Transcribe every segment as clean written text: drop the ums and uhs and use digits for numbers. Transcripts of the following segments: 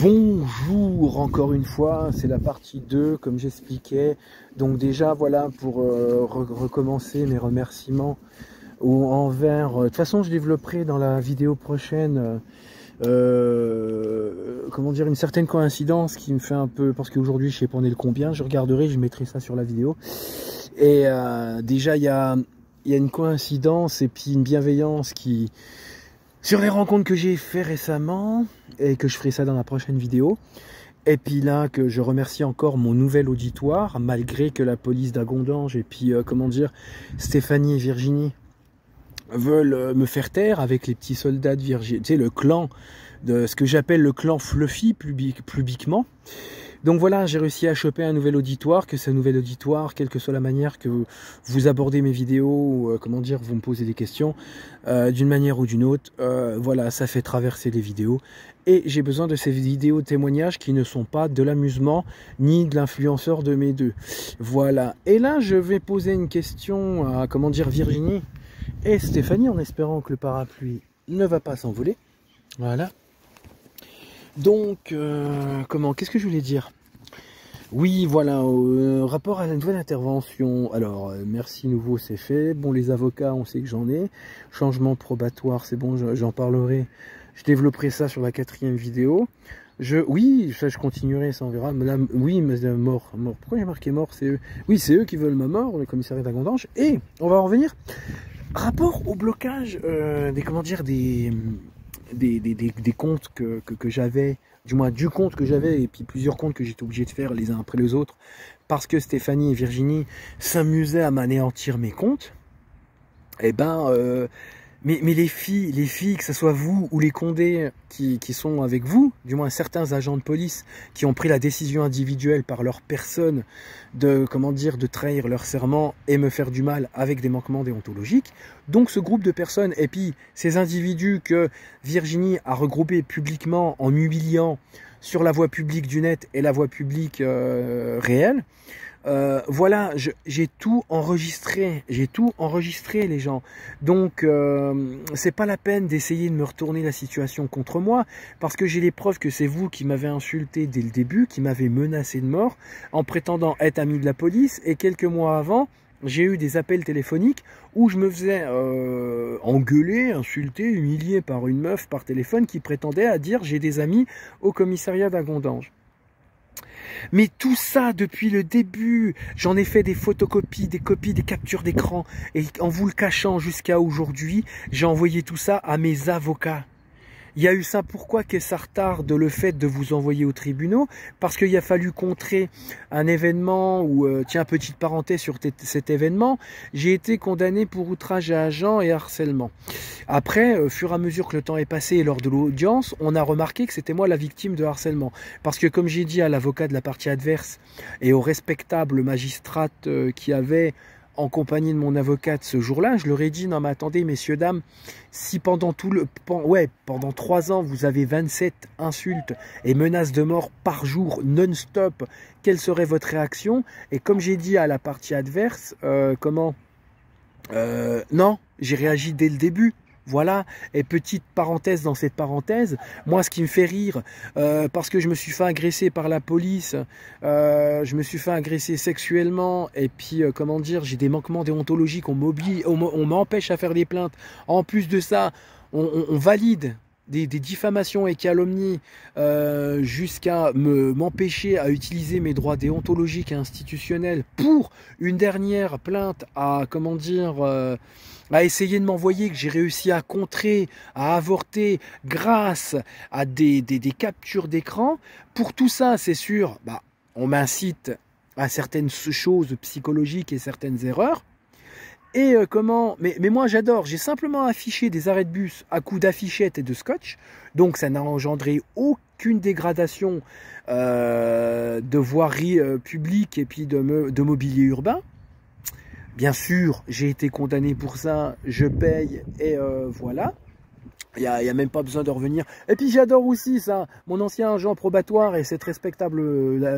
Bonjour encore une fois, c'est la partie 2 comme j'expliquais. Donc déjà voilà pour recommencer mes remerciements envers... De toute façon je développerai dans la vidéo prochaine comment dire, une certaine coïncidence qui me fait un peu... Parce qu'aujourd'hui je sais pas on est le combien, je regarderai, je mettrai ça sur la vidéo. Et déjà il y a une coïncidence et puis une bienveillance qui... Sur les rencontres que j'ai fait récemment, et que je ferai ça dans la prochaine vidéo, et puis là que je remercie encore mon nouvel auditoire, malgré que la police d'Agondange et puis comment dire, Stéphanie et Virginie veulent me faire taire avec les petits soldats de Virginie, tu sais, le clan, de ce que j'appelle le clan Fluffy publiquement. Donc voilà, j'ai réussi à choper un nouvel auditoire, que ce nouvel auditoire, quelle que soit la manière que vous abordez mes vidéos, ou comment dire, vous me posez des questions, d'une manière ou d'une autre, voilà, ça fait traverser les vidéos. Et j'ai besoin de ces vidéos témoignages qui ne sont pas de l'amusement, ni de l'influenceur de mes deux. Voilà, et là je vais poser une question à, comment dire, Virginie et Stéphanie, en espérant que le parapluie ne va pas s'envoler. Voilà. Donc, qu'est-ce que je voulais dire? Oui, voilà, rapport à la nouvelle intervention. Alors, merci nouveau, c'est fait. Bon, les avocats, on sait que j'en ai. Changement probatoire, c'est bon, j'en parlerai. Je développerai ça sur la 4e vidéo. Oui, ça, je continuerai, ça on verra. Madame, oui, madame mort. Pourquoi j'ai marqué mort? C'est eux. Oui, c'est eux qui veulent ma mort, le commissariat d'Agondange. Et on va en revenir. Rapport au blocage des, comment dire, des comptes que j'avais, du moins du compte que j'avais, et puis plusieurs comptes que j'étais obligé de faire les uns après les autres, parce que Stéphanie et Virginie s'amusaient à m'anéantir mes comptes. Et ben, mais les filles, que ce soit vous ou les condés qui sont avec vous, du moins certains agents de police qui ont pris la décision individuelle par leur personne de, comment dire, de trahir leur serment et me faire du mal avec des manquements déontologiques. Donc ce groupe de personnes, et puis ces individus que Virginie a regroupés publiquement en humiliant sur la voie publique du net et la voie publique réelle, voilà, j'ai tout enregistré, les gens. Donc c'est pas la peine d'essayer de me retourner la situation contre moi, parce que j'ai les preuves que c'est vous qui m'avez insulté dès le début, qui m'avez menacé de mort en prétendant être ami de la police, et quelques mois avant j'ai eu des appels téléphoniques où je me faisais engueuler, insulter, humilier par une meuf par téléphone qui prétendait à dire j'ai des amis au commissariat d'Agondange. Mais tout ça, depuis le début, j'en ai fait des photocopies, des copies, des captures d'écran. Et en vous le cachant jusqu'à aujourd'hui, j'ai envoyé tout ça à mes avocats. Il y a eu ça, pourquoi que ça retarde le fait de vous envoyer aux tribunaux? Parce qu'il a fallu contrer un événement où, tiens, petite parenthèse sur cet événement, j'ai été condamné pour outrage à agent et harcèlement. Après, au fur et à mesure que le temps est passé et lors de l'audience, on a remarqué que c'était moi la victime de harcèlement. Parce que comme j'ai dit à l'avocat de la partie adverse et aux respectables magistrates qui avaient en compagnie de mon avocate ce jour-là, je leur ai dit, non mais attendez messieurs, dames, si pendant pendant 3 ans vous avez 27 insultes et menaces de mort par jour non-stop, quelle serait votre réaction? Et comme j'ai dit à la partie adverse, non, j'ai réagi dès le début. Voilà, et petite parenthèse dans cette parenthèse, moi ce qui me fait rire, parce que je me suis fait agresser par la police, je me suis fait agresser sexuellement, et puis comment dire, j'ai des manquements déontologiques, on m'empêche à faire des plaintes. En plus de ça, on valide des diffamations et calomnies jusqu'à m'empêcher à utiliser mes droits déontologiques et institutionnels pour une dernière plainte à, comment dire, à essayer de m'envoyer, que j'ai réussi à contrer, à avorter grâce à des captures d'écran. Pour tout ça, c'est sûr, on m'incite à certaines choses psychologiques et certaines erreurs. Et mais moi j'adore, j'ai simplement affiché des arrêts de bus à coups d'affichettes et de scotch, donc ça n'a engendré aucune dégradation de voirie publique et puis de mobilier urbain. Bien sûr, j'ai été condamné pour ça, je paye et voilà. Il y a même pas besoin de revenir. Et puis j'adore aussi ça, mon ancien agent probatoire et cette respectable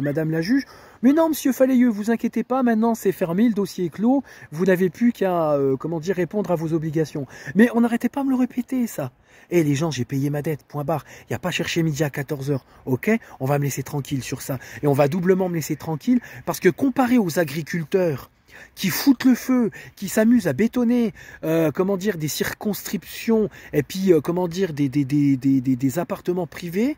madame la juge. Mais non, monsieur Falayeux, vous inquiétez pas, maintenant c'est fermé, le dossier est clos, vous n'avez plus qu'à, comment dire, répondre à vos obligations. Mais on n'arrêtait pas de me le répéter, ça. Et les gens, j'ai payé ma dette, point barre. Il n'y a pas cherché midi à 14 h, ok? On va me laisser tranquille sur ça. Et on va doublement me laisser tranquille, parce que comparé aux agriculteurs, qui foutent le feu, qui s'amusent à bétonner, comment dire, des circonscriptions et puis comment dire des appartements privés.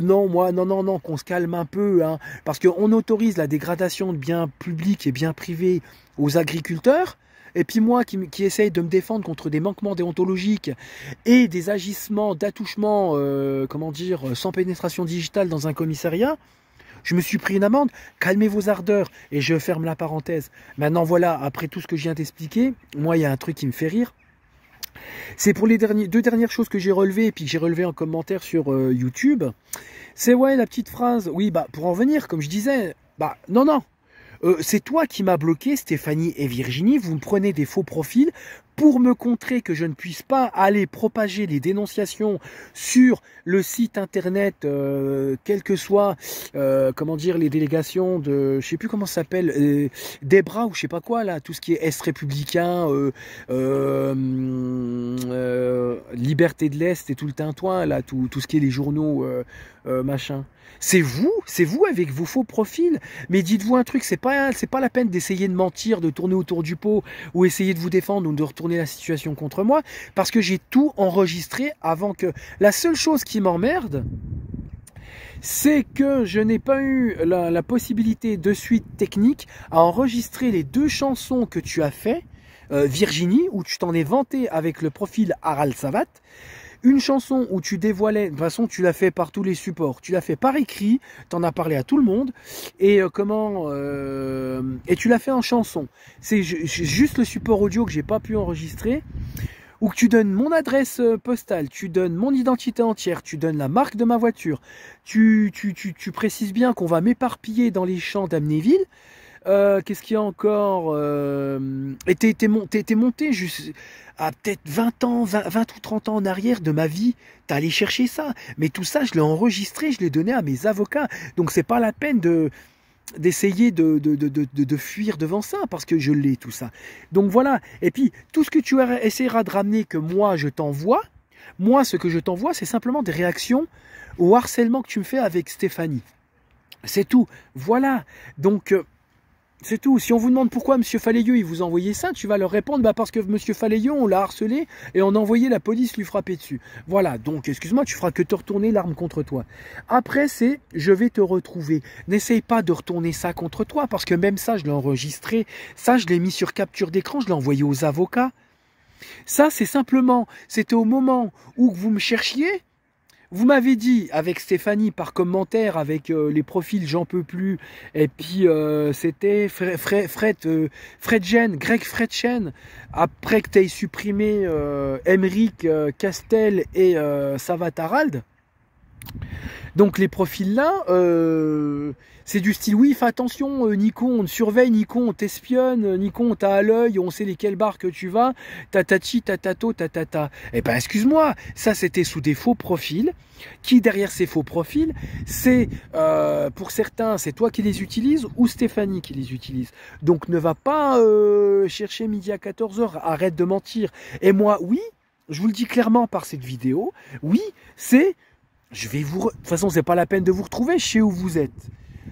Non, moi, non, qu'on se calme un peu, hein, parce qu'on autorise la dégradation de biens publics et biens privés aux agriculteurs. Et puis moi qui essaye de me défendre contre des manquements déontologiques et des agissements d'attouchement, comment dire, sans pénétration digitale dans un commissariat. Je me suis pris une amende, calmez vos ardeurs, et je ferme la parenthèse. Maintenant voilà, après tout ce que je viens d'expliquer, moi il y a un truc qui me fait rire. C'est pour les deux dernières choses que j'ai relevées, et puis que j'ai relevé en commentaire sur YouTube. C'est ouais, la petite phrase, oui, bah pour en venir, comme je disais, bah non. C'est toi qui m'as bloqué, Stéphanie et Virginie, vous me prenez des faux profils pour me contrer que je ne puisse pas aller propager les dénonciations sur le site internet, quelles que soient, comment dire, les délégations de, je sais plus comment ça s'appelle, Debra ou je sais pas quoi là, tout ce qui est Est républicain, Liberté de l'Est et tout le tintouin là, tout ce qui est les journaux, machin. C'est vous avec vos faux profils. Mais dites-vous un truc, c'est pas la peine d'essayer de mentir, de tourner autour du pot ou essayer de vous défendre ou de retourner la situation contre moi, parce que j'ai tout enregistré avant que... La seule chose qui m'emmerde, c'est que je n'ai pas eu la possibilité de suite technique à enregistrer les 2 chansons que tu as fait, Virginie, où tu t'en es vanté avec le profil Harald Savat. Une chanson où tu dévoilais, de toute façon tu l'as fait par tous les supports, tu l'as fait par écrit, tu en as parlé à tout le monde, et et tu l'as fait en chanson. C'est juste le support audio que j'ai pas pu enregistrer, où tu donnes mon adresse postale, tu donnes mon identité entière, tu donnes la marque de ma voiture, tu précises bien qu'on va m'éparpiller dans les champs d'Amnéville. Qu'est-ce qu'il y a encore, et t'es monté juste à peut-être 20 ou 30 ans en arrière de ma vie, t'as allé chercher ça, mais tout ça je l'ai enregistré, je l'ai donné à mes avocats, donc c'est pas la peine d'essayer de fuir devant ça, parce que je l'ai tout ça. Donc voilà, et puis tout ce que tu essaieras de ramener que moi je t'envoie, moi ce que je t'envoie c'est simplement des réactions au harcèlement que tu me fais avec Stéphanie, c'est tout, voilà. Donc c'est tout. Si on vous demande pourquoi M. Falayeux il vous a envoyé ça, tu vas leur répondre bah parce que M. Falayeux on l'a harcelé et on a envoyé la police lui frapper dessus. Voilà, donc excuse-moi, tu feras que te retourner l'arme contre toi. Après c'est je vais te retrouver. N'essaye pas de retourner ça contre toi, parce que même ça je l'ai enregistré, ça je l'ai mis sur capture d'écran, je l'ai envoyé aux avocats. Ça c'est simplement, c'était au moment où vous me cherchiez. Vous m'avez dit, avec Stéphanie, par commentaire, avec les profils J'en peux plus, et puis c'était Greg Fredchen, après que tu aies supprimé Emeric Castel et Savat Harald. Donc les profils là, c'est du style oui, fais attention Nikon, on te surveille, Nikon, on t'espionne, Nikon, on t'a à l'œil, on sait lesquels bars que tu vas, tatati, tatato, tatata. Eh ben excuse-moi, ça c'était sous des faux profils, qui derrière ces faux profils, c'est pour certains, c'est toi qui les utilises ou Stéphanie qui les utilise. Donc ne va pas chercher midi à 14 h, arrête de mentir. Et moi, oui, je vous le dis clairement par cette vidéo, oui, c'est... Je vais vous... De toute façon, c'est pas la peine de vous retrouver chez où vous êtes.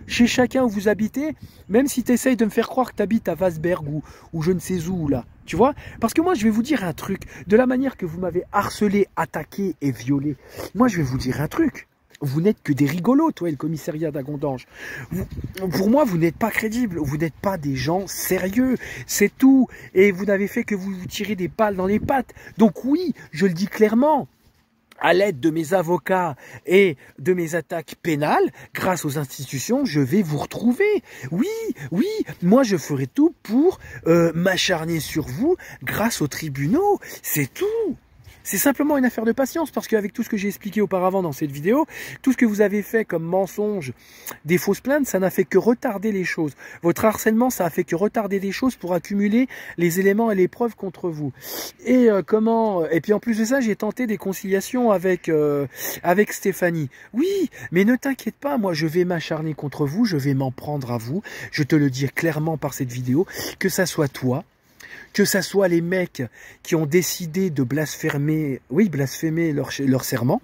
Chez chacun où vous habitez, même si tu essayes de me faire croire que tu habites à Vasberg ou je ne sais où, là. Tu vois? Parce que moi, je vais vous dire un truc. De la manière que vous m'avez harcelé, attaqué et violé, moi, je vais vous dire un truc. Vous n'êtes que des rigolos, toi et le commissariat d'Agondange. Pour moi, vous n'êtes pas crédibles. Vous n'êtes pas des gens sérieux. C'est tout. Et vous n'avez fait que vous tirez des balles dans les pattes. Donc oui, je le dis clairement. À l'aide de mes avocats et de mes attaques pénales, grâce aux institutions, je vais vous retrouver. Oui, oui, moi je ferai tout pour m'acharner sur vous grâce aux tribunaux. C'est tout. C'est simplement une affaire de patience, parce qu'avec tout ce que j'ai expliqué auparavant dans cette vidéo, tout ce que vous avez fait comme mensonge, des fausses plaintes, ça n'a fait que retarder les choses. Votre harcèlement, ça a fait que retarder les choses pour accumuler les éléments et les preuves contre vous. Et puis en plus de ça, j'ai tenté des conciliations avec Stéphanie. Oui, mais ne t'inquiète pas, moi je vais m'acharner contre vous, je vais m'en prendre à vous. Je te le dis clairement par cette vidéo, que ça soit toi, que ça soit les mecs qui ont décidé de blasphémer leur serment.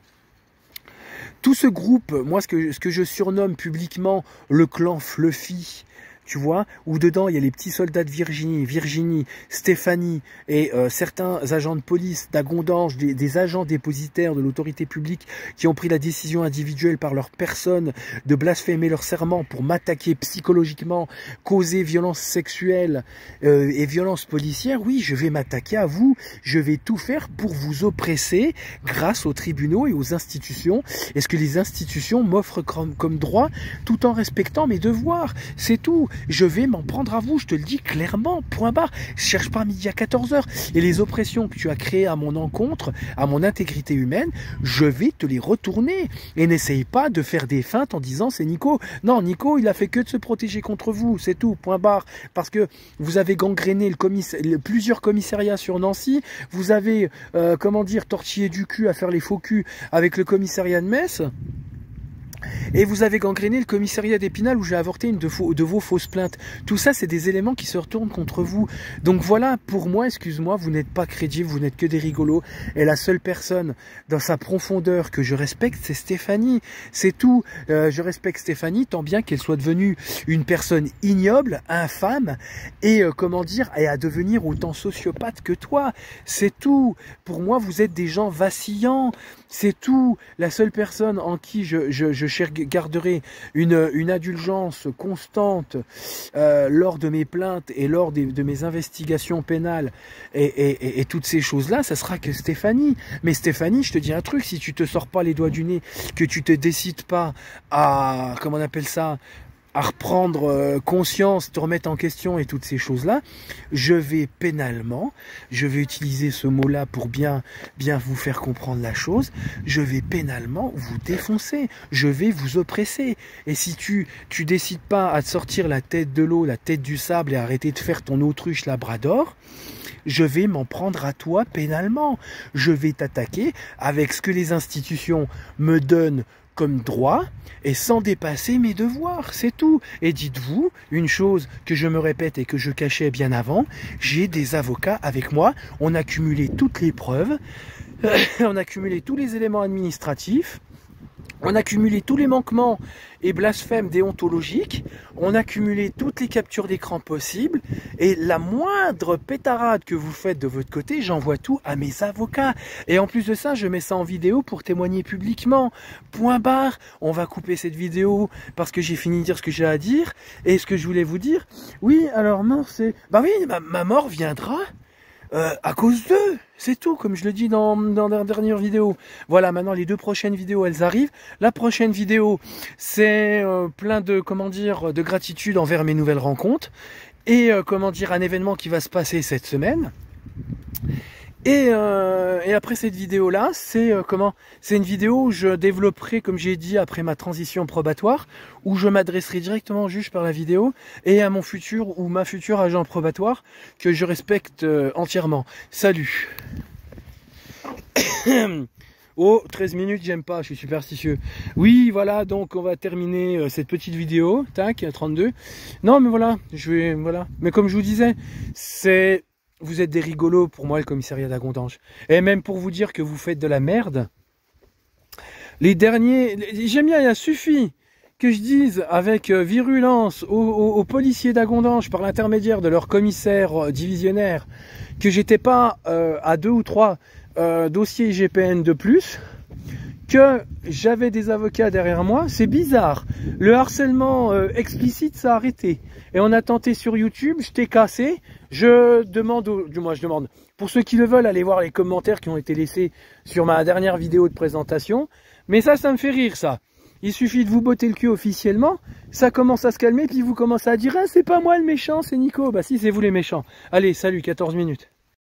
Tout ce groupe, moi ce que je surnomme publiquement le clan Fluffy, tu vois, où dedans il y a les petits soldats de Virginie, Stéphanie et certains agents de police d'Agondange, des agents dépositaires de l'autorité publique qui ont pris la décision individuelle par leur personne de blasphémer leur serment pour m'attaquer psychologiquement, causer violence sexuelle et violence policière. Oui, je vais m'attaquer à vous, je vais tout faire pour vous oppresser grâce aux tribunaux et aux institutions. Et ce que les institutions m'offrent comme droit, tout en respectant mes devoirs, c'est tout. Je vais m'en prendre à vous, je te le dis clairement, point barre. Je cherche pas à midi à 14 h. Et les oppressions que tu as créées à mon encontre, à mon intégrité humaine, je vais te les retourner. Et n'essaye pas de faire des feintes en disant c'est Nico. Non, Nico, il a fait que de se protéger contre vous, c'est tout, point barre. Parce que vous avez gangréné plusieurs commissariats sur Nancy, vous avez, tortillé du cul à faire les faux culs avec le commissariat de Metz. Et vous avez gangréné le commissariat d'Épinal où j'ai avorté une de vos fausses plaintes. Tout ça, c'est des éléments qui se retournent contre vous. Donc voilà, pour moi, excuse-moi, vous n'êtes pas crédible, vous n'êtes que des rigolos. Et la seule personne dans sa profondeur que je respecte, c'est Stéphanie. C'est tout. Je respecte Stéphanie, tant bien qu'elle soit devenue une personne ignoble, infâme, et et à devenir autant sociopathe que toi. C'est tout. Pour moi, vous êtes des gens vacillants. C'est tout. La seule personne en qui je garderai une indulgence constante lors de mes plaintes et lors de mes investigations pénales et toutes ces choses-là, ça sera que Stéphanie. Mais Stéphanie, je te dis un truc, si tu te sors pas les doigts du nez, que tu te décides pas à, à reprendre conscience, te remettre en question et toutes ces choses-là, je vais pénalement, je vais utiliser ce mot-là pour bien vous faire comprendre la chose, je vais pénalement vous défoncer, je vais vous oppresser. Et si tu décides pas à te sortir la tête de l'eau, la tête du sable et arrêter de faire ton autruche labrador, je vais m'en prendre à toi pénalement. Je vais t'attaquer avec ce que les institutions me donnent comme droit et sans dépasser mes devoirs, c'est tout. Et dites-vous une chose que je me répète et que je cachais bien avant, j'ai des avocats avec moi, on a cumulé toutes les preuves, on a cumulé tous les éléments administratifs, on a cumulé tous les manquements et blasphèmes déontologiques, on a cumulé toutes les captures d'écran possibles, et la moindre pétarade que vous faites de votre côté, j'envoie tout à mes avocats. Et en plus de ça, je mets ça en vidéo pour témoigner publiquement. Point barre, on va couper cette vidéo parce que j'ai fini de dire ce que j'ai à dire. Et ce que je voulais vous dire, oui, alors mort, c'est... Bah oui, ma mort viendra à cause d'eux, c'est tout, comme je le dis dans la dernière vidéo. Voilà, maintenant les 2 prochaines vidéos, elles arrivent. La prochaine vidéo, c'est plein de, de gratitude envers mes nouvelles rencontres. Et un événement qui va se passer cette semaine. Et après cette vidéo-là, c'est une vidéo où je développerai, comme j'ai dit, après ma transition probatoire, où je m'adresserai directement au juge par la vidéo et à mon futur ou ma future agent probatoire que je respecte entièrement. Salut. Oh, 13 minutes, j'aime pas, je suis superstitieux. Oui, voilà, donc on va terminer cette petite vidéo. Tac, 32. Non, mais voilà, voilà. Mais comme je vous disais, vous êtes des rigolos pour moi, le commissariat d'Agondange. Et même pour vous dire que vous faites de la merde. Les derniers... J'aime bien, il a suffi que je dise avec virulence aux policiers d'Agondange par l'intermédiaire de leur commissaire divisionnaire que j'étais pas à 2 ou 3 dossiers IGPN de plus, que j'avais des avocats derrière moi. C'est bizarre. Le harcèlement explicite, ça a arrêté. Et on a tenté sur YouTube, je t'ai cassé. Je demande, pour ceux qui le veulent, aller voir les commentaires qui ont été laissés sur ma dernière vidéo de présentation. Mais ça me fait rire, ça. Il suffit de vous botter le cul officiellement, ça commence à se calmer, puis vous commencez à dire « Ah, c'est pas moi le méchant, c'est Nico ». Bah si, c'est vous les méchants. Allez, salut, 14 minutes.